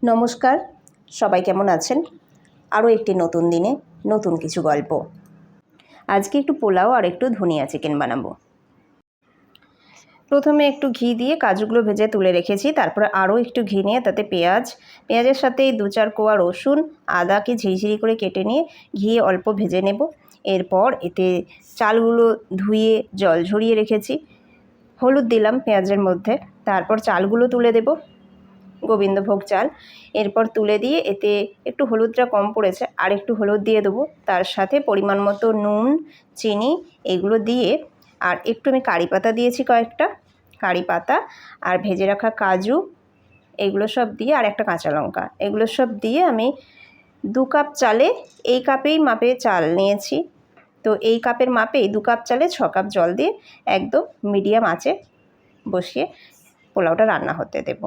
নমস্কার, সবাই কেমন আছেন? আরও একটি নতুন দিনে নতুন কিছু গল্প। আজকে একটু পোলাও আর একটু ধনিয়া চিকেন বানাবো। প্রথমে একটু ঘি দিয়ে কাজুগুলো ভেজে তুলে রেখেছি। তারপরে আরও একটু ঘি নিয়ে তাতে পেঁয়াজের সাথে 2-4 কোয়া রসুন, আদাকে ঝিরিঝিরি করে কেটে নিয়ে ঘি অল্প ভেজে নেব। এরপর এতে চালগুলো ধুয়ে জল ঝরিয়ে রেখেছি। হলুদ দিলাম পেঁয়াজের মধ্যে। তারপর চালগুলো তুলে দেব, গোবিন্দভোগ চাল। এরপর তুলে দিয়ে এতে একটু হলুদটা কম পড়েছে, আর একটু হলুদ দিয়ে দেবো। তার সাথে পরিমাণ মতো নুন, চিনি এগুলো দিয়ে, আর একটু আমি কারি পাতা দিয়েছি, কয়েকটা কারি পাতা, আর ভেজে রাখা কাজু এগুলো সব দিয়ে, আর একটা কাঁচা লঙ্কা, এগুলো সব দিয়ে আমি 2 কাপ চালে এই কাপেই মাপে চাল নিয়েছি। তো এই কাপের মাপেই 2 কাপ চালে 6 কাপ জল দিয়ে একদম মিডিয়াম আঁচে বসিয়ে পোলাওটা রান্না হতে দেব।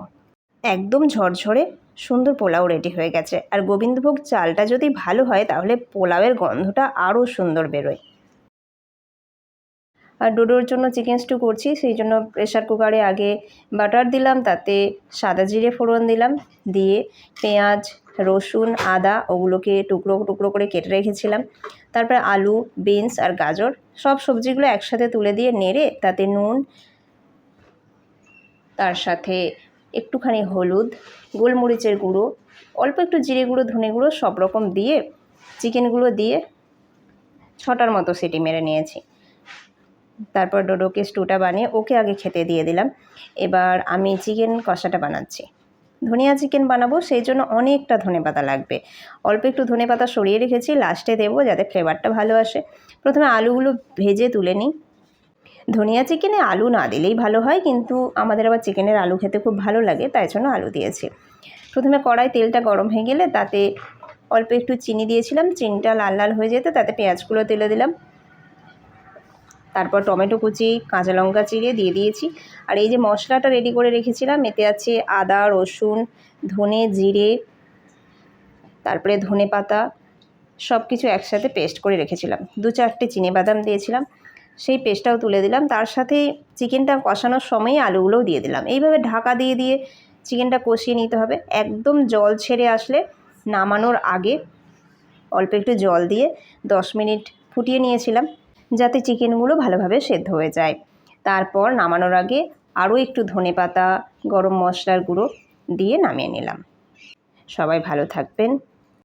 একদম ঝরঝরে সুন্দর পোলাও রেডি হয়ে গেছে। আর গোবিন্দভোগ চালটা যদি ভালো হয় তাহলে পোলাওয়ের গন্ধটা আরও সুন্দর বেরোয়। আর ডোডোর জন্য চিকেন স্টু করছি, সেই জন্য প্রেশার কুকারে আগে বাটার দিলাম, তাতে সাদা জিরে ফোড়ন দিলাম, দিয়ে পেঁয়াজ, রসুন, আদা ওগুলোকে টুকরো টুকরো করে কেটে রেখেছিলাম। তারপরে আলু, বিনস আর গাজর সব সবজিগুলো একসাথে তুলে দিয়ে নেড়ে তাতে নুন, তার সাথে একটুখানি হলুদ, গোলমরিচের গুঁড়ো, অল্প একটু জিরে গুঁড়ো, ধনে গুঁড়ো সব রকম দিয়ে চিকেনগুলো দিয়ে 6টার মতো সিটি মেরে নিয়েছি। তারপর ডোডোকে স্টুটা বানিয়ে ওকে আগে খেতে দিয়ে দিলাম। এবার আমি চিকেন কষাটা বানাচ্ছি। ধনিয়া চিকেন বানাবো, সেই জন্য অনেকটা ধনেপাতা লাগবে। অল্প একটু ধনেপাতা সরিয়ে রেখেছি, লাস্টে দেবো যাতে ফ্লেভারটা ভালো আসে। প্রথমে আলুগুলো ভেজে তুলে নিই। ধনিয়া চিকেনে আলু না দিলেই ভালো হয়, কিন্তু আমাদের আবার চিকেনের আলু খেতে খুব ভালো লাগে, তাই জন্য আলু দিয়েছি। প্রথমে কড়াই তেলটা গরম হয়ে গেলে তাতে অল্প একটু চিনি দিয়েছিলাম। চিনিটা লাল লাল হয়ে যেতে তাতে পেঁয়াজগুলো তেলে দিলাম। তারপর টমেটো কুচি, কাঁচা লঙ্কা চিড়ে দিয়ে দিয়েছি। আর এই যে মশলাটা রেডি করে রেখেছিলাম, এতে আছে আদা, রসুন, ধনে, জিরে, তারপরে ধনে পাতা সব কিছু একসাথে পেস্ট করে রেখেছিলাম। 2-4টে চিনেবাদাম দিয়েছিলাম, সেই পেস্টটাও তুলে দিলাম। তার সাথে চিকেনটা কষানোর সময়ই আলুগুলোও দিয়ে দিলাম। এইভাবে ঢাকা দিয়ে দিয়ে চিকেনটা কষিয়ে নিতে হবে। একদম জল ছেড়ে আসলে নামানোর আগে অল্প একটু জল দিয়ে 10 মিনিট ফুটিয়ে নিয়েছিলাম, যাতে চিকেনগুলো ভালোভাবে সেদ্ধ হয়ে যায়। তারপর নামানোর আগে আরও একটু ধনেপাতা, গরম মশলার গুঁড়ো দিয়ে নামিয়ে নিলাম। সবাই ভালো থাকবেন।